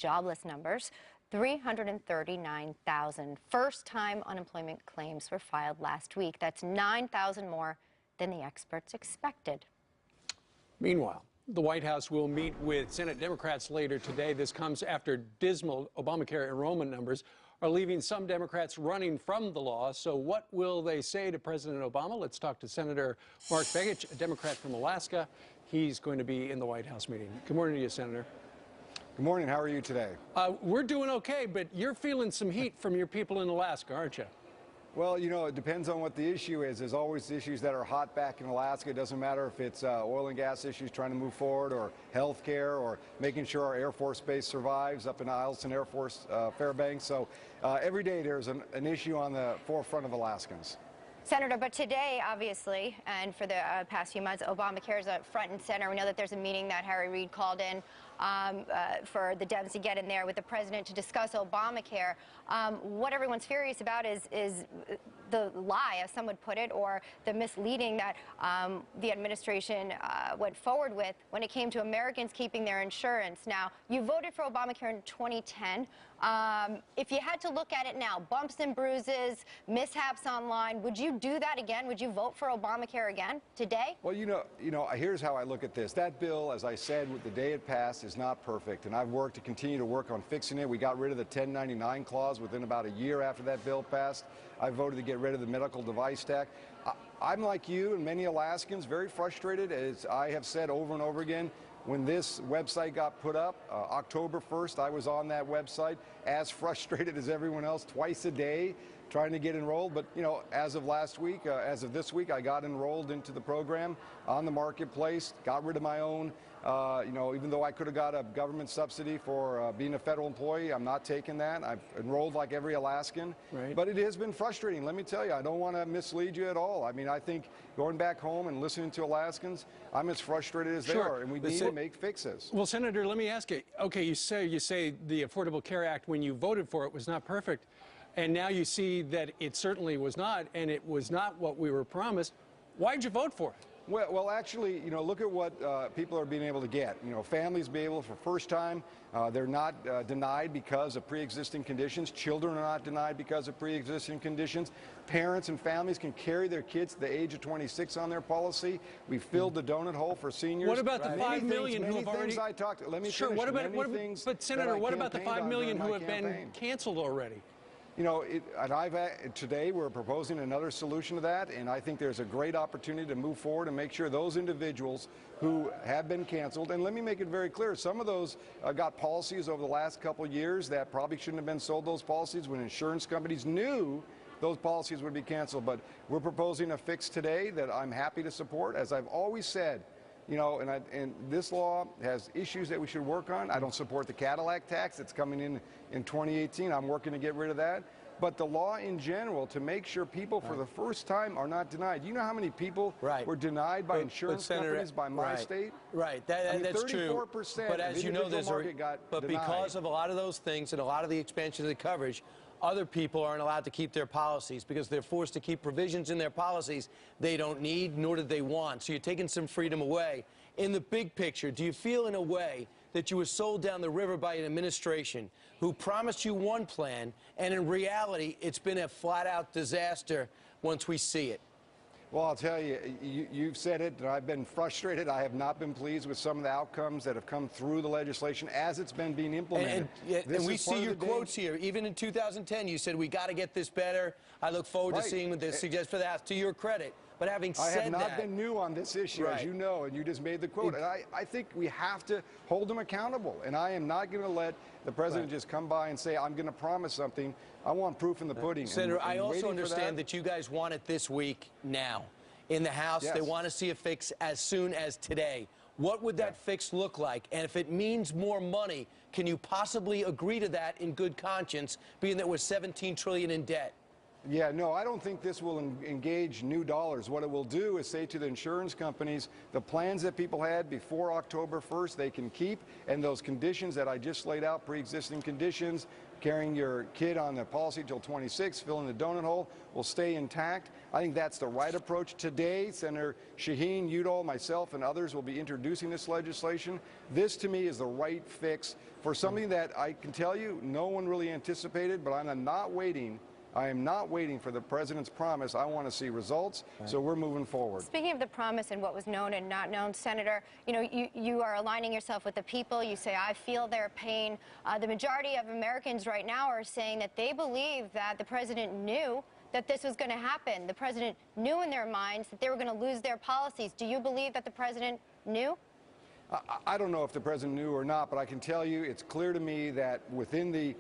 jobless numbers. 339,000 first-time unemployment claims were filed last week. That's 9,000 more than the experts expected. Meanwhile, the White House will meet with Senate Democrats later today. This comes after dismal Obamacare enrollment numbers are leaving some Democrats running from the law. So what will they say to President Obama? Let's talk to Senator Mark Begich, a Democrat from Alaska. He's going to be in the White House meeting. Good morning to you, Senator. Good morning. How are you today? We're doing okay, but you're feeling some heat from your people in Alaska, aren't you? Well, you know, it depends on what the issue is. There's always issues that are hot back in Alaska. It doesn't matter if it's oil and gas issues trying to move forward, or health care, or making sure our Air Force Base survives up in Eielson Air Force, Fairbanks. So every day there's an issue on the forefront of Alaskans. Senator, but today, obviously, and for the past few months, Obamacare is front and center. We know that there's a meeting that Harry Reid called in for the Dems to get in there with the president to discuss Obamacare. What everyone's furious about is the lie, as some would put it, or the misleading that the administration went forward with when it came to Americans keeping their insurance. Now, you voted for Obamacare in 2010. If you had to look at it now, bumps and bruises, mishaps online, would you do that again? Would you vote for Obamacare again today? Well, you know, here's how I look at this. That bill, as I said, with the day it passed, is not perfect, and I've worked to continue to work on fixing it. We got rid of the 1099 clause within about a year after that bill passed. I voted to get rid of the medical device tax. I'm like you and many Alaskans, very frustrated, as I have said over and over again. When this website got put up, October 1st, I was on that website, as frustrated as everyone else, twice a day, trying to get enrolled. But, you know, as of last week, as of this week, I got enrolled into the program on the marketplace, got rid of my own. You know, even though I could have got a government subsidy for being a federal employee, I'm not taking that. I've enrolled like every Alaskan. Right. But it has been frustrating. Let me tell you, I don't want to mislead you at all. I mean, I think going back home and listening to Alaskans, I'm as frustrated as they are, and we need to make fixes. Well, Senator, let me ask you. Okay, you say the Affordable Care Act, when you voted for it, was not perfect, and now you see that it certainly was not, and it was not what we were promised. Why'd you vote for it? Well, actually, you know, look at what people are being able to get. You know, families be able, for first time, they're not denied because of pre-existing conditions. Children are not denied because of pre-existing conditions. Parents and families can carry their kids to the age of 26 on their policy. We filled the donut hole for seniors. What about the 5 million who have already? Let me sure. finish. What about? But Senator, what about the 5 million who have been canceled already? You know, today we're proposing another solution to that, and I think there's a great opportunity to move forward and make sure those individuals who have been canceled, and let me make it very clear, some of those got policies over the last couple of years that probably shouldn't have been sold those policies when insurance companies knew those policies would be canceled. But we're proposing a fix today that I'm happy to support. As I've always said, you know, and this law has issues that we should work on. I don't support the Cadillac tax that's coming in 2018. I'm working to get rid of that. But the law in general, to make sure people for the first time are not denied. You know how many people were denied by insurance companies by my state? Right, that's true. But as you know, because of a lot of those things and a lot of the expansion of the coverage, other people aren't allowed to keep their policies because they're forced to keep provisions in their policies they don't need, nor do they want. So you're taking some freedom away. In the big picture, do you feel in a way that you were sold down the river by an administration who promised you one plan, and in reality, it's been a flat-out disaster once we see it? Well, I'll tell you, you've said it, and I've been frustrated. I have not been pleased with some of the outcomes that have come through the legislation as it's been being implemented. And we see your quotes here. Even in 2010, you said, we got to get this better. I look forward to seeing what this suggests for that, to your credit. But having said that, I have not been new on this issue, as you know, and you just made the quote. And I think we have to hold them accountable. And I am not going to let the president just come by and say, I'm going to promise something. I want proof in the pudding. Senator, I also understand that you guys want it this week now. In the House, they want to see a fix as soon as today. What would that fix look like? And if it means more money, can you possibly agree to that in good conscience, being that we're $17 trillion in debt? Yeah, no, I don't think this will engage new dollars. What it will do is say to the insurance companies, the plans that people had before October 1st, they can keep, and those conditions that I just laid out, pre-existing conditions, carrying your kid on the policy till 26, filling the donut hole, will stay intact. I think that's the right approach. Today, Senator Shaheen, Udall, myself, and others will be introducing this legislation. This, to me, is the right fix for something that I can tell you no one really anticipated, but I'm not waiting. I am not waiting for the president's promise. I want to see results, so we're moving forward. Speaking of the promise and what was known and not known, Senator, you know, you are aligning yourself with the people. You say, I feel their pain. The majority of Americans right now are saying that they believe that the president knew that this was going to happen. The president knew in their minds that they were going to lose their policies. Do you believe that the president knew? I don't know if the president knew or not, but I can tell you it's clear to me that within the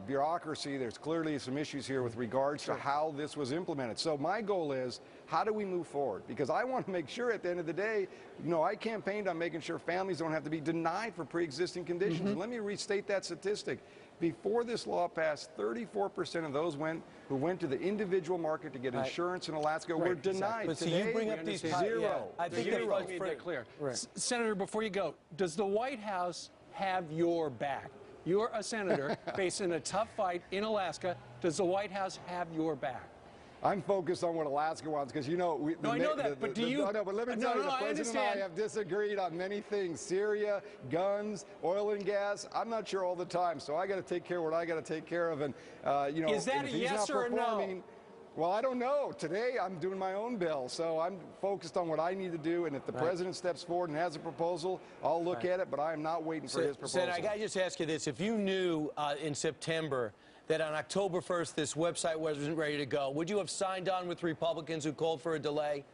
bureaucracy, there's clearly some issues here with regards to how this was implemented. So my goal is, how do we move forward? Because I want to make sure at the end of the day, you know, I campaigned on making sure families don't have to be denied for pre-existing conditions. And let me restate that statistic. Before this law passed, 34% of those who went to the individual market to get insurance in Alaska were denied. But today, you bring up these zero. I think Let me make it clear. Right. Senator, before you go, does the White House have your back? You're a senator facing a tough fight in Alaska. Does the White House have your back? I'm focused on what Alaska wants because, you know, I know that, but do you? No, but let me tell you, the president and I have disagreed on many things. Syria, guns, oil and gas. I'm not sure all the time, so I got to take care of what I got to take care of. And, you know, is that if a he's yes not or a performing, no? Well, I don't know. Today, I'm doing my own bill, so I'm focused on what I need to do. And if the president steps forward and has a proposal, I'll look at it, but I am not waiting for his proposal. Senator, I got to just ask you this. If you knew in September that on October 1st this website wasn't ready to go, would you have signed on with Republicans who called for a delay?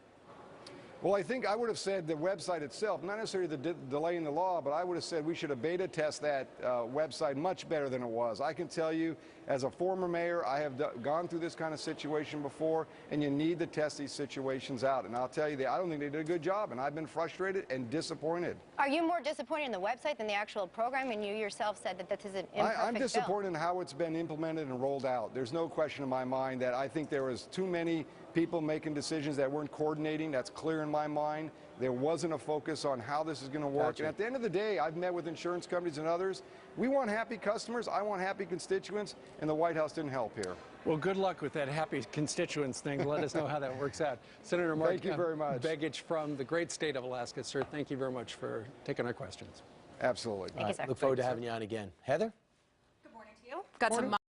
Well, I think I would have said the website itself, not necessarily the delay in the law, but I would have said we should have beta test that website much better than it was. I can tell you, as a former mayor, I have gone through this kind of situation before, and you need to test these situations out. And I'll tell you, I don't think they did a good job, and I've been frustrated and disappointed. Are you more disappointed in the website than the actual program? And you yourself said that this is an imperfect I'm disappointed bill. in how it's been implemented and rolled out. There's no question in my mind that I think there was too many people making decisions that weren't coordinating. That's clear in my mind. There wasn't a focus on how this is going to work. Gotcha. And at the end of the day, I've met with insurance companies and others. We want happy customers. I want happy constituents, and the White House didn't help here. Well, good luck with that happy constituents thing. Let us know how that works out. Senator Mark Thank you very much. Begich from the great state of Alaska. Sir, thank you very much for taking our questions. Absolutely. Thank you, sir. Look forward to having you on again. Heather? Good morning to you. Got some